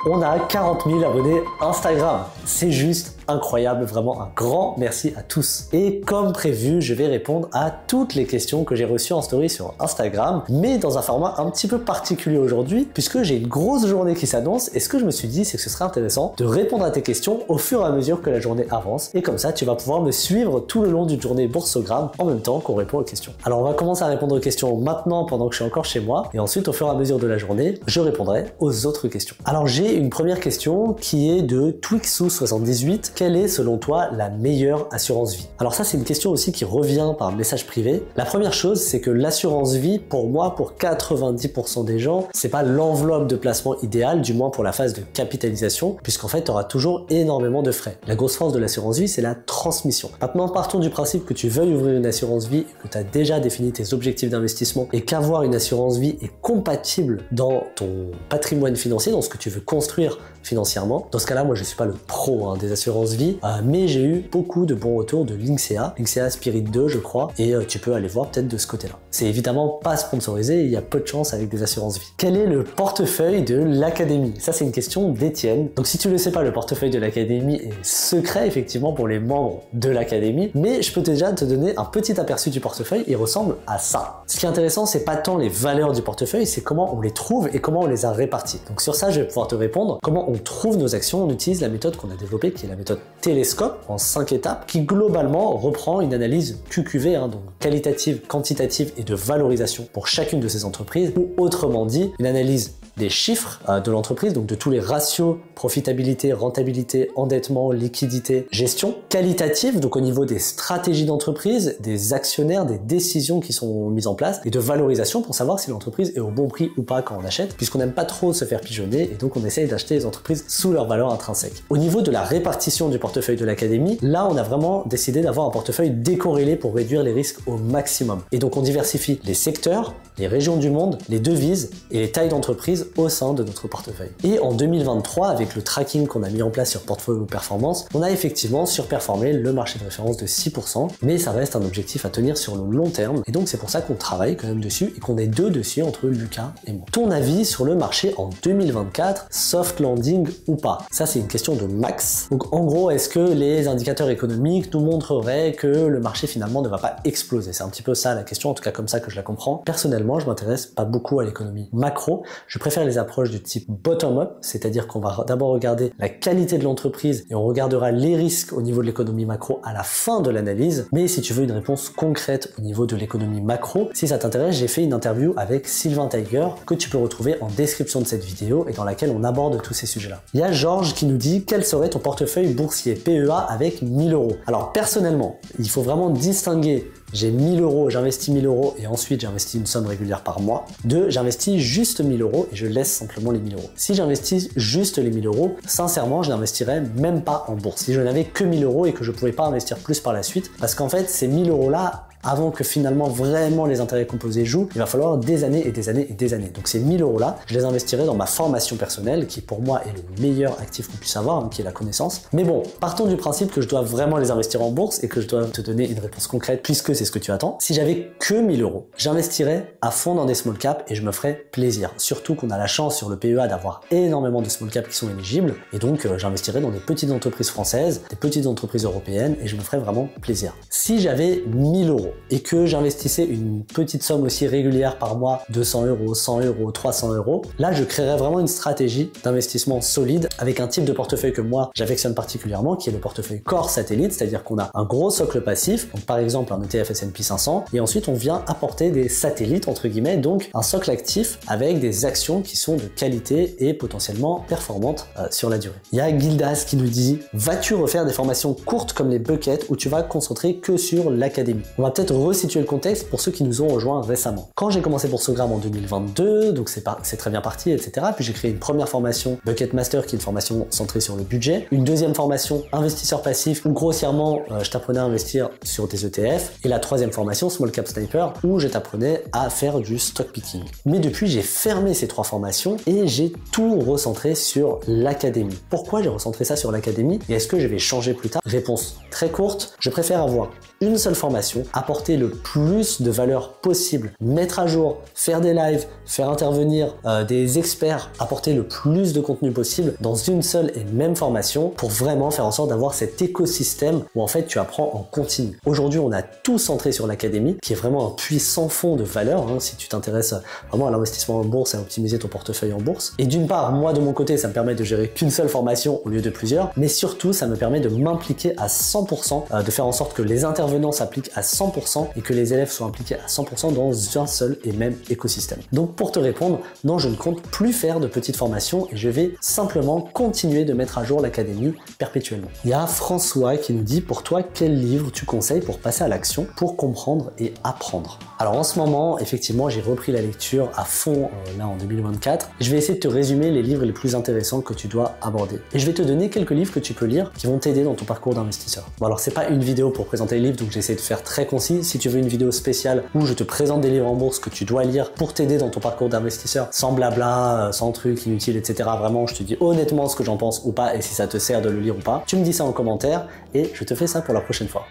On a 40 000 abonnés Instagram. C'est juste incroyable, vraiment un grand merci à tous. Et comme prévu, je vais répondre à toutes les questions que j'ai reçues en story sur Instagram, mais dans un format un petit peu particulier aujourd'hui, puisque j'ai une grosse journée qui s'annonce, et ce que je me suis dit, c'est que ce serait intéressant de répondre à tes questions au fur et à mesure que la journée avance, et comme ça, tu vas pouvoir me suivre tout le long d'une journée Boursogramme en même temps qu'on répond aux questions. Alors on va commencer à répondre aux questions maintenant pendant que je suis encore chez moi, et ensuite au fur et à mesure de la journée, je répondrai aux autres questions. Alors j'ai une première question qui est de Twixou78. Quelle est selon toi la meilleure assurance vie? Alors ça c'est une question aussi qui revient par message privé. La première chose c'est que l'assurance vie pour moi, pour 90% des gens, c'est pas l'enveloppe de placement idéale, du moins pour la phase de capitalisation, puisqu'en fait tu auras toujours énormément de frais. La grosse force de l'assurance vie c'est la transmission. Maintenant partons du principe que tu veuilles ouvrir une assurance vie et que tu as déjà défini tes objectifs d'investissement et qu'avoir une assurance vie est compatible dans ton patrimoine financier, dans ce que tu veux construire financièrement. Dans ce cas-là, moi je suis pas le pro des assurances vie, mais j'ai eu beaucoup de bons retours de Lynxea Spirit 2 je crois, et tu peux aller voir peut-être de ce côté-là. C'est évidemment pas sponsorisé, il y a peu de chance avec des assurances vie. Quel est le portefeuille de l'Académie? Ça c'est une question d'Étienne. Donc si tu le sais pas, le portefeuille de l'Académie est secret effectivement pour les membres de l'Académie, mais je peux déjà te donner un petit aperçu du portefeuille, il ressemble à ça. Ce qui est intéressant, c'est pas tant les valeurs du portefeuille, c'est comment on les trouve et comment on les a réparties. Donc sur ça, je vais pouvoir te répondre. Comment on trouve nos actions? On utilise la méthode qu'on a développée, qui est la méthode Télescope, en 5 étapes, qui globalement reprend une analyse QQV, donc qualitative, quantitative et de valorisation pour chacune de ces entreprises, ou autrement dit, une analyse des chiffres de l'entreprise, donc de tous les ratios, profitabilité, rentabilité, endettement, liquidité, gestion, qualitative, donc au niveau des stratégies d'entreprise, des actionnaires, des décisions qui sont mises en place, et de valorisation pour savoir si l'entreprise est au bon prix ou pas quand on achète, puisqu'on n'aime pas trop se faire pigeonner, et donc on essaye d'acheter les entreprises sous leur valeur intrinsèque. Au niveau de la répartition du portefeuille de l'Académie, là on a vraiment décidé d'avoir un portefeuille décorrélé pour réduire les risques au maximum. Et donc on diversifie les secteurs, les régions du monde, les devises et les tailles d'entreprise au sein de notre portefeuille. Et en 2023, avec le tracking qu'on a mis en place sur Portfolio Performance, on a effectivement surperformé le marché de référence de 6%, mais ça reste un objectif à tenir sur le long terme, et donc c'est pour ça qu'on travaille quand même dessus et qu'on est deux dessus entre Lucas et moi. Ton avis sur le marché en 2024, soft landing ou pas? Ça c'est une question de Max. Donc en gros, est-ce que les indicateurs économiques nous montreraient que le marché finalement ne va pas exploser? C'est un petit peu ça la question, en tout cas comme ça que je la comprends. Personnellement, je m'intéresse pas beaucoup à l'économie macro, je préfère les approches du type bottom-up, c'est-à-dire qu'on va d'abord regarder la qualité de l'entreprise et on regardera les risques au niveau de l'économie macro à la fin de l'analyse. Mais si tu veux une réponse concrète au niveau de l'économie macro, si ça t'intéresse, j'ai fait une interview avec Sylvain Tiger que tu peux retrouver en description de cette vidéo et dans laquelle on aborde tous ces sujets-là. Il y a Georges qui nous dit quel serait ton portefeuille boursier PEA avec 1000 euros. Alors personnellement, il faut vraiment distinguer j'ai 1000 euros, j'investis 1000 euros et ensuite j'investis une somme régulière par mois, de j'investis juste 1000 euros et je laisse simplement les 1000 euros. Si j'investis juste les 1000 euros, sincèrement, je n'investirais même pas en bourse. Si je n'avais que 1000 euros et que je ne pouvais pas investir plus par la suite, parce qu'en fait, ces 1000 euros là, avant que finalement vraiment les intérêts composés jouent, il va falloir des années et des années et des années. Donc ces 1000 euros là, je les investirai dans ma formation personnelle qui pour moi est le meilleur actif qu'on puisse avoir, qui est la connaissance. Mais bon, partons du principe que je dois vraiment les investir en bourse et que je dois te donner une réponse concrète puisque c'est ce que tu attends. Si j'avais que 1000 euros, j'investirais à fond dans des small caps et je me ferais plaisir. Surtout qu'on a la chance sur le PEA d'avoir énormément de small caps qui sont éligibles et donc j'investirais dans des petites entreprises françaises, des petites entreprises européennes et je me ferais vraiment plaisir. Si j'avais 1000 euros et que j'investissais une petite somme aussi régulière par mois, 200 euros, 100 euros, 300 euros, là je créerais vraiment une stratégie d'investissement solide avec un type de portefeuille que moi j'affectionne particulièrement, qui est le portefeuille Core Satellite, c'est-à-dire qu'on a un gros socle passif, donc par exemple un ETF S&P 500, et ensuite on vient apporter des satellites entre guillemets, donc un socle actif avec des actions qui sont de qualité et potentiellement performantes sur la durée. Il y a Gildas qui nous dit vas-tu refaire des formations courtes comme les buckets où tu vas te concentrer que sur l'académie? On va peut-être resituer le contexte pour ceux qui nous ont rejoints récemment. Quand j'ai commencé Boursogramme en 2022, donc c'est très bien parti, etc. Puis j'ai créé une première formation Bucket Master qui est une formation centrée sur le budget, une deuxième formation investisseur passif où grossièrement je t'apprenais à investir sur des ETF, et la troisième formation Small Cap Sniper où je t'apprenais à faire du stock picking. Mais depuis j'ai fermé ces trois formations et j'ai tout recentré sur l'académie. Pourquoi j'ai recentré ça sur l'académie et est-ce que je vais changer plus tard? Réponse très courte, je préfère avoir une seule formation, apporter apporter le plus de valeur possible, mettre à jour, faire des lives, faire intervenir des experts, apporter le plus de contenu possible dans une seule et même formation pour vraiment faire en sorte d'avoir cet écosystème où en fait tu apprends en continu. Aujourd'hui, on a tout centré sur l'académie qui est vraiment un puits sans fond de valeur hein, si tu t'intéresses vraiment à l'investissement en bourse et à optimiser ton portefeuille en bourse. Et d'une part, moi de mon côté, ça me permet de gérer qu'une seule formation au lieu de plusieurs, mais surtout ça me permet de m'impliquer à 100%, de faire en sorte que les intervenants s'appliquent à 100% et que les élèves soient impliqués à 100% dans un seul et même écosystème. Donc pour te répondre, non, je ne compte plus faire de petites formations et je vais simplement continuer de mettre à jour l'académie perpétuellement. Il y a François qui nous dit, pour toi, quel livre tu conseilles pour passer à l'action, pour comprendre et apprendre? Alors en ce moment, effectivement, j'ai repris la lecture à fond là en 2024. Je vais essayer de te résumer les livres les plus intéressants que tu dois aborder. Et je vais te donner quelques livres que tu peux lire qui vont t'aider dans ton parcours d'investisseur. Bon alors c'est pas une vidéo pour présenter les livres, donc j'essaie de faire très concis. Si tu veux une vidéo spéciale où je te présente des livres en bourse que tu dois lire pour t'aider dans ton parcours d'investisseur, sans blabla, sans trucs inutiles, etc. Vraiment, je te dis honnêtement ce que j'en pense ou pas et si ça te sert de le lire ou pas. Tu me dis ça en commentaire et je te fais ça pour la prochaine fois.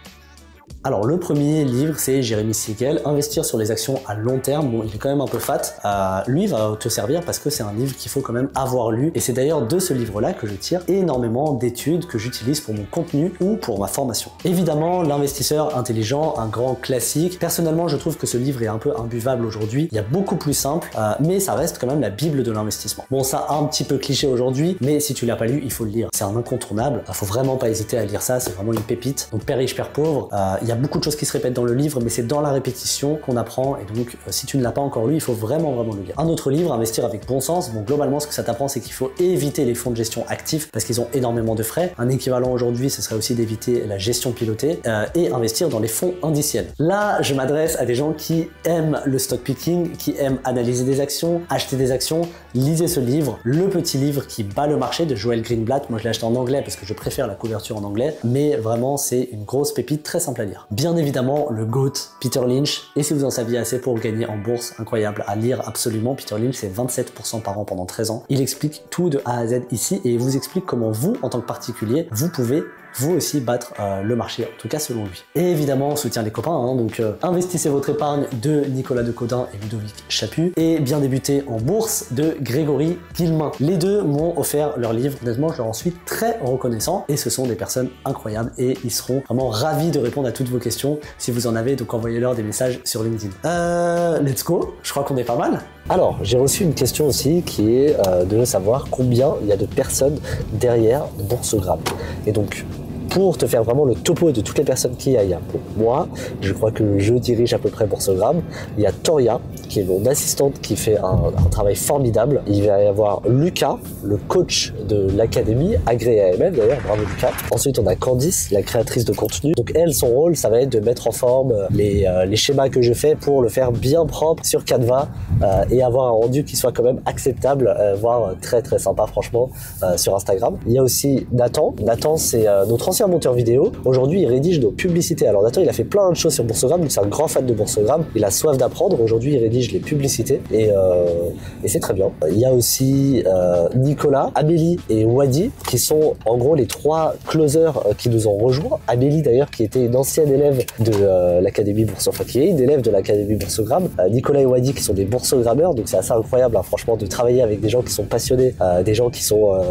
Alors le premier livre c'est Jeremy Siegel, Investir sur les actions à long terme. Bon, il est quand même un peu fat. Lui va te servir parce que c'est un livre qu'il faut quand même avoir lu. Et c'est d'ailleurs de ce livre-là que je tire énormément d'études que j'utilise pour mon contenu ou pour ma formation. Évidemment, L'investisseur intelligent, un grand classique. Personnellement, je trouve que ce livre est un peu imbuvable aujourd'hui. Il y a beaucoup plus simple, mais ça reste quand même la bible de l'investissement. Bon, ça a un petit peu cliché aujourd'hui, mais si tu l'as pas lu, il faut le lire. C'est un incontournable. Faut vraiment pas hésiter à lire ça. C'est vraiment une pépite. Donc Père riche, Père pauvre. Il y a beaucoup de choses qui se répètent dans le livre, mais c'est dans la répétition qu'on apprend, et donc si tu ne l'as pas encore lu, il faut vraiment le lire. Un autre livre, Investir avec bon sens. Bon, globalement, ce que ça t'apprend, c'est qu'il faut éviter les fonds de gestion actifs parce qu'ils ont énormément de frais. Un équivalent aujourd'hui, ce serait aussi d'éviter la gestion pilotée et investir dans les fonds indiciels. Là, je m'adresse à des gens qui aiment le stock picking, qui aiment analyser des actions, acheter des actions. Lisez ce livre, Le petit livre qui bat le marché de Joel Greenblatt. Moi, je l'ai acheté en anglais parce que je préfère la couverture en anglais, mais vraiment, c'est une grosse pépite très simple à lire. Bien évidemment, le GOAT, Peter Lynch. Et si vous en saviez assez pour gagner en bourse, incroyable à lire absolument. Peter Lynch, c'est 27% par an pendant 13 ans. Il explique tout de A à Z ici et il vous explique comment vous, en tant que particulier, vous pouvez vous aussi battre le marché, en tout cas selon lui. Et évidemment, on soutient les copains, hein, donc Investissez votre épargne de Nicolas Decodin et Ludovic Chaput, et Bien débuter en bourse de Grégory Guillemin. Les deux m'ont offert leur livre, honnêtement je leur en suis très reconnaissant, et ce sont des personnes incroyables, et ils seront vraiment ravis de répondre à toutes vos questions si vous en avez, donc envoyez-leur des messages sur LinkedIn. Let's go, je crois qu'on est pas mal. Alors, j'ai reçu une question aussi qui est de savoir combien il y a de personnes derrière Boursogramme. Et donc, pour te faire vraiment le topo de toutes les personnes qu'il y a, pour moi, je crois que je dirige à peu près Boursogramme. Il y a Toria, qui est mon assistante, qui fait un travail formidable. Il va y avoir Lucas, le coach de l'académie, agréé AMF d'ailleurs, bravo Lucas. Ensuite, on a Candice, la créatrice de contenu. Donc elle, son rôle, ça va être de mettre en forme les schémas que je fais pour le faire bien propre sur Canva et avoir un rendu qui soit quand même acceptable, voire très très sympa franchement sur Instagram. Il y a aussi Nathan. Nathan, c'est notre ancien monteur vidéo. Aujourd'hui, il rédige nos publicités. Alors Nathan, il a fait plein de choses sur Boursogramme, donc c'est un grand fan de Boursogramme. Il a soif d'apprendre. Aujourd'hui, il rédige les publicités et c'est très bien. Il y a aussi Nicolas, Amélie et Wadi qui sont en gros les trois closers qui nous ont rejoints. Amélie d'ailleurs qui était une ancienne élève de l'académie Boursogramme, enfin qui est une élève de l'académie Boursogramme. Nicolas et Wadi qui sont des boursogrammeurs, donc c'est assez incroyable hein, franchement de travailler avec des gens qui sont passionnés, des gens qui sont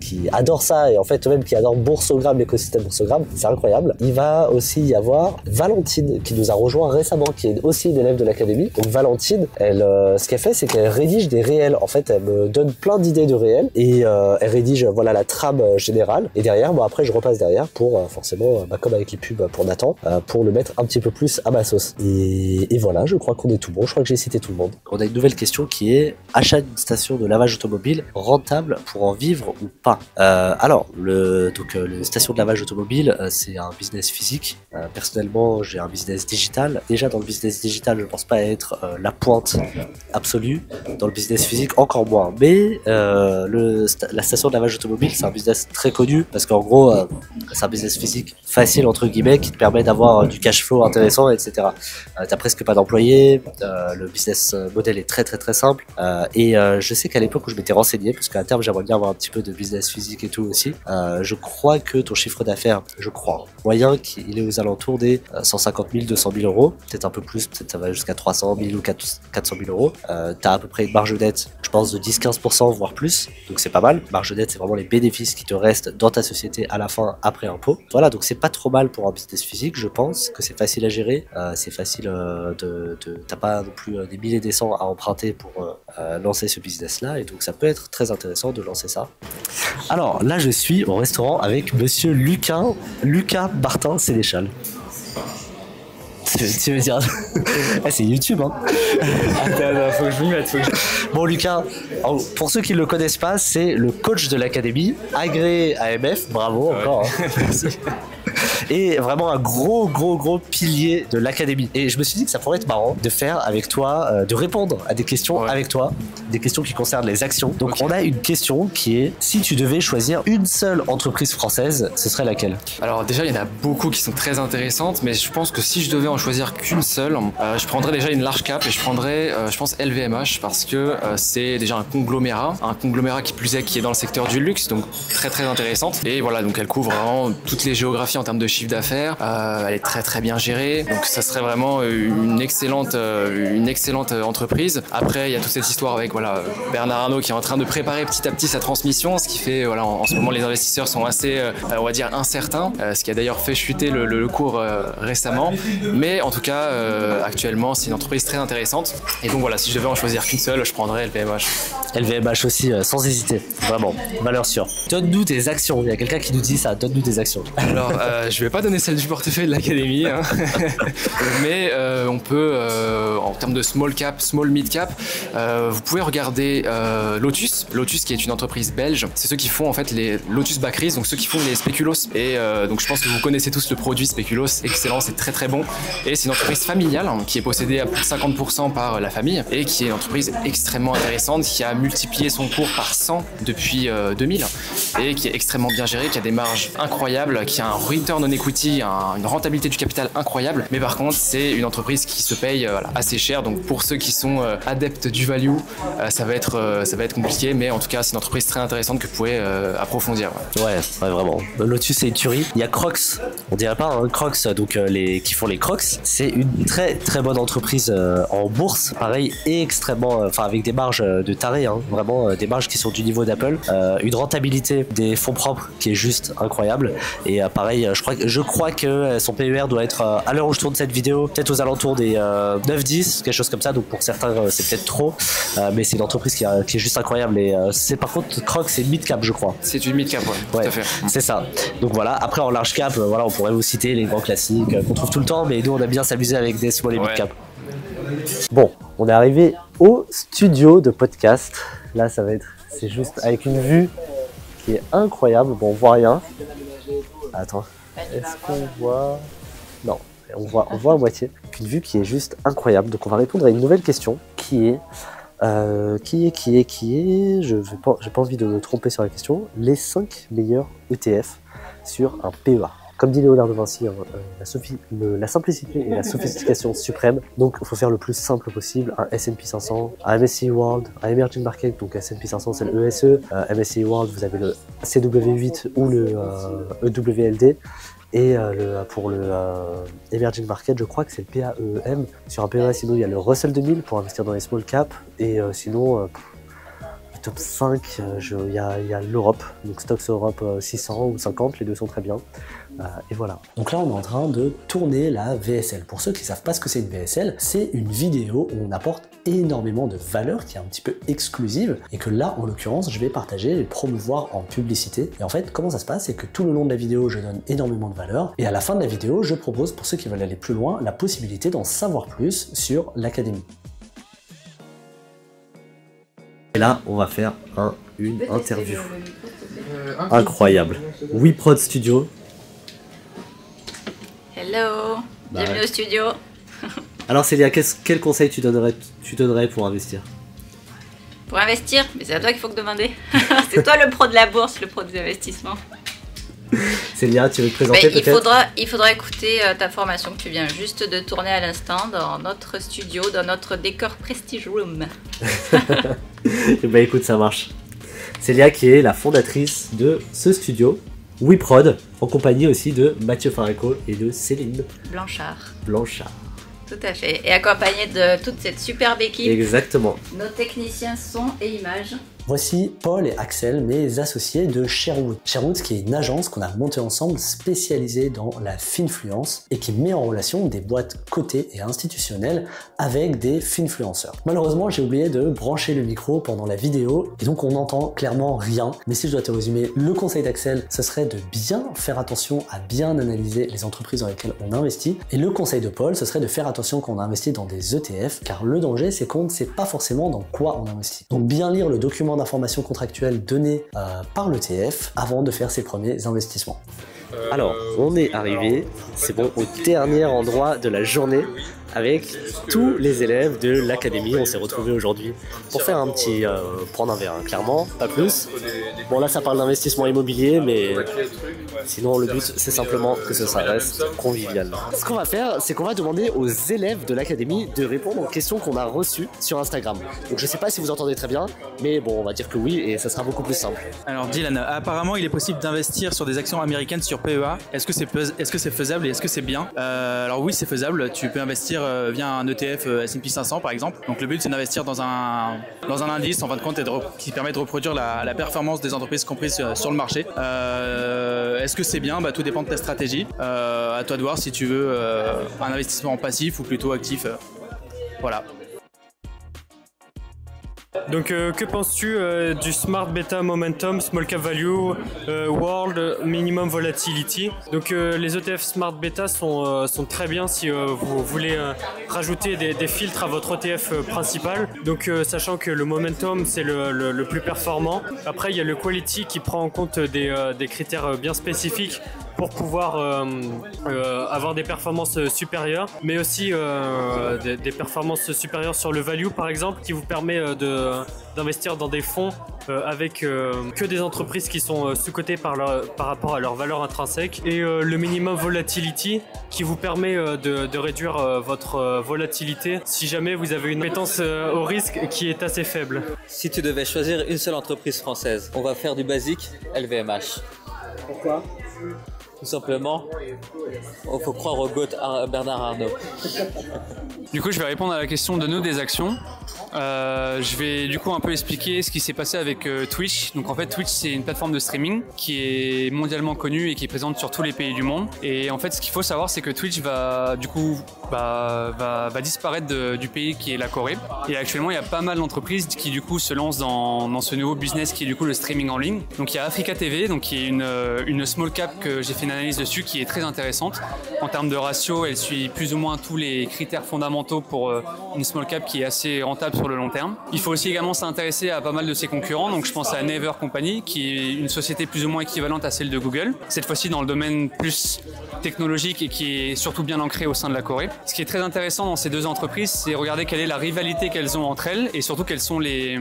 qui adorent ça et en fait eux-mêmes qui adorent Boursogramme, l'écosystème Boursogramme, c'est incroyable. Il va aussi y avoir Valentine qui nous a rejoint récemment, qui est aussi une élève de l'académie. Donc Valentine, elle, ce qu'elle fait, c'est qu'elle rédige des réels. En fait, elle me donne plein d'idées de réels et elle rédige voilà la trame générale. Et derrière, bon après, je repasse derrière pour forcément, comme avec les pubs pour Nathan, pour le mettre un petit peu plus à ma sauce. Et voilà, je crois qu'on est tout bon. Je crois que j'ai cité tout le monde. On a une nouvelle question qui est achat d'une station de lavage automobile rentable pour en vivre ou pas. Alors, le station de lavage automobile, c'est un business physique. Personnellement, j'ai un business digital. Déjà dans le business digital, je pense pas être la pointe absolue. Dans le business physique, encore moins. Mais la station de lavage automobile, c'est un business très connu parce qu'en gros, c'est un business physique facile entre guillemets qui te permet d'avoir du cash flow intéressant, etc. T'as presque pas d'employés. Le business model est très très très simple. Et je sais qu'à l'époque où je m'étais renseigné, parce qu'à terme j'aimerais bien avoir un petit peu de business physique et tout aussi, je crois que ton chiffre d'affaires, je crois, moyen, il est aux alentours des 150 000, 200 000 euros, peut-être un peu plus, peut-être ça va jusqu'à 300 000 ou 400 000 euros. Tu as à peu près une marge nette, je pense, de 10-15%, voire plus, donc c'est pas mal. Marge nette, c'est vraiment les bénéfices qui te restent dans ta société à la fin, après impôt. Voilà, donc c'est pas trop mal pour un business physique, je pense que c'est facile à gérer, c'est facile t'as pas non plus des milliers et des cents à emprunter pour lancer ce business-là, et donc ça peut être très intéressant de lancer ça. Alors là, je suis au restaurant avec monsieur Lucas Martin Sénéchal. Tu veux dire ah, c'est YouTube, hein. Attends, faut que je m'y mette. Bon, Lucas, pour ceux qui ne le connaissent pas, c'est le coach de l'académie, agréé AMF, bravo encore. Hein. Merci. Et vraiment un gros pilier de l'académie. Et je me suis dit que ça pourrait être marrant de faire avec toi, de répondre à des questions avec toi, des questions qui concernent les actions. Donc on a une question qui est, si tu devais choisir une seule entreprise française, ce serait laquelle? Alors déjà, il y en a beaucoup qui sont très intéressantes, mais je pense que si je devais en choisir qu'une seule, je prendrais déjà une large cap et je prendrais, je pense, LVMH, parce que c'est déjà un conglomérat qui plus est, qui est dans le secteur du luxe, donc très intéressante. Et voilà, donc elle couvre vraiment toutes les géographies en termes de chiffre d'affaires, elle est très bien gérée, donc ça serait vraiment une excellente entreprise. Après, il y a toute cette histoire avec Bernard Arnault qui est en train de préparer petit à petit sa transmission, ce qui fait en ce moment les investisseurs sont assez on va dire incertains, ce qui a d'ailleurs fait chuter le cours récemment, mais en tout cas actuellement c'est une entreprise très intéressante, et donc voilà, si je devais en choisir qu'une seule, je prendrais LVMH. LVMH aussi, sans hésiter, vraiment, valeur sûre. Donne-nous des actions, il y a quelqu'un qui nous dit ça, donne-nous des actions. Alors je vais pas donner celle du portefeuille de l'académie, hein. Mais on peut, en termes de small cap, small mid cap, vous pouvez regarder Lotus qui est une entreprise belge. C'est ceux qui font en fait les Lotus Bacris, donc ceux qui font les spéculoos. Et donc je pense que vous connaissez tous le produit spéculoos, excellent, c'est très bon. Et c'est une entreprise familiale qui est possédée à plus de 50% par la famille et qui est une entreprise extrêmement intéressante, qui a multiplié son cours par 100 depuis 2000 et qui est extrêmement bien gérée, qui a des marges incroyables, qui a un return on equity, une rentabilité du capital incroyable. Mais par contre, c'est une entreprise qui se paye assez cher. Donc pour ceux qui sont adeptes du value, ça va être compliqué. Mais en tout cas, c'est une entreprise très intéressante que vous pouvez approfondir. Ouais, vraiment. Lotus, c'est une tuerie. Il y a Crocs, on dirait pas, hein, Crocs, donc qui font les Crocs. C'est une très bonne entreprise en bourse, pareil, et extrêmement, avec des marges de taré, hein, vraiment des marges qui sont du niveau d'Apple, une rentabilité des fonds propres qui est juste incroyable. Et pareil, je crois que son PER doit être à l'heure où je tourne cette vidéo, peut-être aux alentours des 9-10, quelque chose comme ça. Donc pour certains, c'est peut-être trop, mais c'est une entreprise qui est juste incroyable. Et c'est par contre, Crocs, c'est mid cap, je crois. C'est une mid cap, ouais, tout à fait. C'est ça. Donc voilà. Après en large cap, on pourrait vous citer les grands classiques qu'on trouve tout le temps, mais nous on aime bien s'amuser avec des small et mid cap. Bon, on est arrivé au studio de podcast. Là, c'est juste avec une vue qui est incroyable. Bon, on voit rien. Attends, est-ce qu'on voit? Non, on voit à moitié. Une vue qui est juste incroyable. Donc on va répondre à une nouvelle question qui est je n'ai pas envie de me tromper sur la question. Les 5 meilleurs ETF sur un PEA. Comme dit Léonard de Vinci, hein, la simplicité et la sophistication suprême. Donc il faut faire le plus simple possible. Un S&P 500, un MSCI World, un Emerging Market. Donc S&P 500 c'est le ESE, MSCI World vous avez le CW8 ou le EWLD. Et pour le Emerging Market, je crois que c'est le PAEM. Sur un PEA, sinon il y a le Russell 2000 pour investir dans les small caps. Et sinon, top 5, il y a l'Europe, donc Stocks Europe 600 ou 50, les deux sont très bien. Et voilà. Donc là, on est en train de tourner la VSL. Pour ceux qui ne savent pas ce que c'est une VSL, c'est une vidéo où on apporte énormément de valeur qui est un petit peu exclusive et que là, en l'occurrence, je vais partager et promouvoir en publicité. Et en fait, comment ça se passe? C'est que tout le long de la vidéo, je donne énormément de valeur et à la fin de la vidéo, je propose, pour ceux qui veulent aller plus loin, la possibilité d'en savoir plus sur l'académie. Et là, on va faire une interview incroyable. WeProd Studio. Hello, bienvenue au studio. Alors Célia, quel conseil tu donnerais pour investir? Pour investir? Mais c'est à toi qu'il faut que demander. C'est toi le pro de la bourse, le pro des investissements. Célia, tu veux te présenter peut-être? Il faudra écouter ta formation que tu viens juste de tourner à l'instant dans notre studio, dans notre décor Prestige Room. Bah écoute, ça marche. Célia qui est la fondatrice de ce studio. WeProd, en compagnie aussi de Mathieu Fareco et de Céline Blanchard. Tout à fait. Et accompagné de toute cette superbe équipe. Exactement. Nos techniciens son et images. Voici Paul et Axel, mes associés de Sherwood. Sherwood, qui est une agence qu'on a montée ensemble spécialisée dans la finfluence et qui met en relation des boîtes cotées et institutionnelles avec des finfluenceurs. Malheureusement, j'ai oublié de brancher le micro pendant la vidéo et donc on n'entend clairement rien. Mais si je dois te résumer, le conseil d'Axel, ce serait de bien faire attention à bien analyser les entreprises dans lesquelles on investit. Et le conseil de Paul, ce serait de faire attention quand on investit dans des ETF, car le danger, c'est qu'on ne sait pas forcément dans quoi on investit. Donc bien lire le document d'informations contractuelles données par l'ETF avant de faire ses premiers investissements. Alors, on est arrivé, c'est bon, au dernier endroit de la journée avec tous les élèves de l'académie. On s'est retrouvés aujourd'hui pour faire un petit prendre un verre, hein, clairement, pas plus. Bon là ça parle d'investissement immobilier, mais sinon le but c'est simplement que ça reste convivial. Ce qu'on va faire, c'est qu'on va demander aux élèves de l'académie de répondre aux questions qu'on a reçues sur Instagram. Donc je sais pas si vous entendez très bien, mais bon on va dire que oui et ça sera beaucoup plus simple. Alors Dylan, apparemment il est possible d'investir sur des actions américaines sur PEA. Est-ce que c'est faisable et est-ce que c'est bien? Alors oui c'est faisable, tu peux investir via un ETF S&P 500 par exemple. Donc le but c'est d'investir dans un indice en fin de compte qui permet de reproduire la performance des entreprises comprises sur le marché. Est-ce que c'est bien? Tout dépend de ta stratégie. À toi de voir si tu veux un investissement passif ou plutôt actif. Voilà. Donc que penses-tu du Smart Beta Momentum, Small Cap Value, World Minimum Volatility? Donc les ETF Smart Beta sont très bien si vous voulez rajouter des filtres à votre ETF principal. Donc sachant que le Momentum c'est le plus performant. Après il y a le Quality qui prend en compte des critères bien spécifiques pour pouvoir avoir des performances supérieures, mais aussi des performances supérieures sur le value par exemple, qui vous permet d'investir dans des fonds avec que des entreprises qui sont sous-cotées par rapport à leur valeur intrinsèque, et le minimum volatility qui vous permet de réduire votre volatilité si jamais vous avez une appétence au risque qui est assez faible. Si tu devais choisir une seule entreprise française, on va faire du basique, LVMH. Pourquoi? Tout simplement, il faut croire au GOAT Bernard Arnault. Du coup, je vais répondre à la question de nous des actions. Je vais du coup un peu expliquer ce qui s'est passé avec Twitch. Donc en fait, Twitch c'est une plateforme de streaming qui est mondialement connue et qui est présente sur tous les pays du monde. Et en fait, ce qu'il faut savoir, c'est que Twitch va du coup va disparaître du pays qui est la Corée. Et actuellement, il y a pas mal d'entreprises qui du coup se lancent dans ce nouveau business qui est du coup le streaming en ligne. Donc il y a Africa TV, donc qui est une small cap que j'ai fait une analyse dessus qui est très intéressante. En termes de ratio, elle suit plus ou moins tous les critères fondamentaux pour une small cap qui est assez rentable sur le long terme. Il faut aussi également s'intéresser à pas mal de ses concurrents. Donc je pense à Naver Company, qui est une société plus ou moins équivalente à celle de Google. Cette fois-ci dans le domaine plus technologique et qui est surtout bien ancré au sein de la Corée. Ce qui est très intéressant dans ces deux entreprises, c'est regarder quelle est la rivalité qu'elles ont entre elles et surtout quels sont les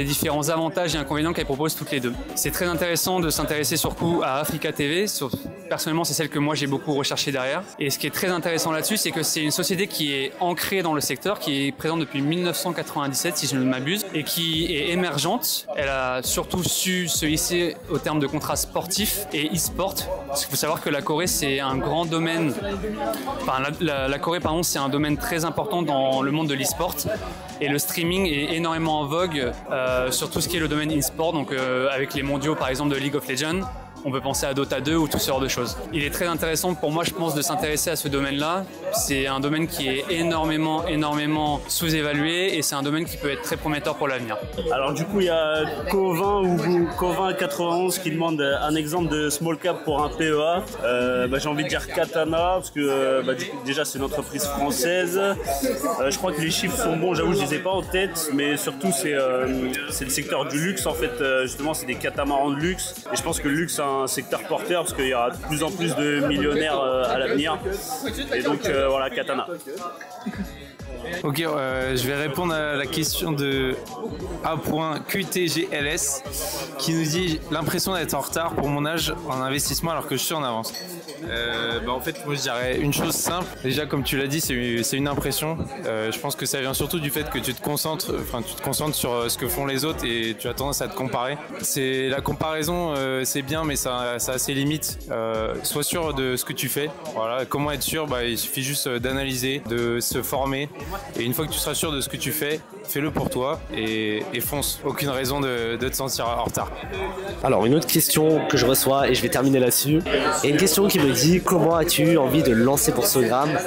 différents avantages et inconvénients qu'elles proposent toutes les deux. C'est très intéressant de s'intéresser surtout à Africa TV. Personnellement, c'est celle que moi j'ai beaucoup recherché derrière. Et ce qui est très intéressant là-dessus, c'est que c'est une société qui est ancrée dans le secteur, qui est présente depuis 1997 si je ne m'abuse, et qui est émergente. Elle a surtout su se hisser au terme de contrats sportifs et e-sport. Parce qu'il faut savoir que la Corée, c'est un grand domaine. Enfin, la Corée, pardon, c'est un domaine très important dans le monde de l'e-sport. Et le streaming est énormément en vogue sur tout ce qui est le domaine e-sport. Donc avec les mondiaux, par exemple, de League of Legends. On peut penser à Dota 2 ou tout ce genre de choses. Il est très intéressant pour moi, je pense, de s'intéresser à ce domaine-là. C'est un domaine qui est énormément sous-évalué et c'est un domaine qui peut être très prometteur pour l'avenir. Alors du coup, il y a Covin91 qui demande un exemple de small cap pour un PEA. J'ai envie de dire Katana parce que déjà c'est une entreprise française. Je crois que les chiffres sont bons, j'avoue je les ai pas en tête, mais surtout c'est le secteur du luxe en fait. Justement c'est des catamarans de luxe et je pense que le luxe un secteur porteur parce qu'il y aura de plus en plus de millionnaires à l'avenir. Et donc voilà, Katana. Ok, je vais répondre à la question de A.QTGLS qui nous dit l'impression d'être en retard pour mon âge en investissement alors que je suis en avance. En fait, moi je dirais une chose simple. Déjà, comme tu l'as dit, c'est une impression. Je pense que ça vient surtout du fait que tu te concentres sur ce que font les autres et tu as tendance à te comparer. C'est la comparaison, c'est bien, mais ça a ses limites. Sois sûr de ce que tu fais. Voilà, comment être sûr? Il suffit juste d'analyser, de se former. Et une fois que tu seras sûr de ce que tu fais, fais-le pour toi et fonce. Aucune raison de te sentir en retard. Alors, une autre question que je reçois, et je vais terminer là-dessus, et une question qui me dit comment as-tu envie de lancer pour ce gramme?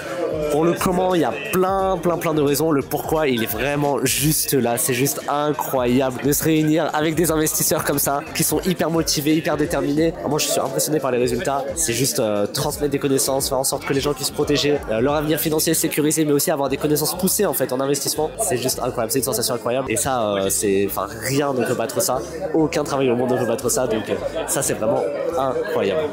Pour le comment, il y a plein de raisons. Le pourquoi, il est vraiment juste là. C'est juste incroyable de se réunir avec des investisseurs comme ça, qui sont hyper motivés, hyper déterminés. Alors moi, je suis impressionné par les résultats. C'est juste transmettre des connaissances, faire en sorte que les gens puissent protéger leur avenir financier sécurisé, mais aussi avoir des connaissances poussées en fait en investissement. C'est juste incroyable. C'est une sensation incroyable. Et ça, rien ne peut battre ça. Aucun travail au monde ne peut battre ça. Donc ça, c'est vraiment incroyable.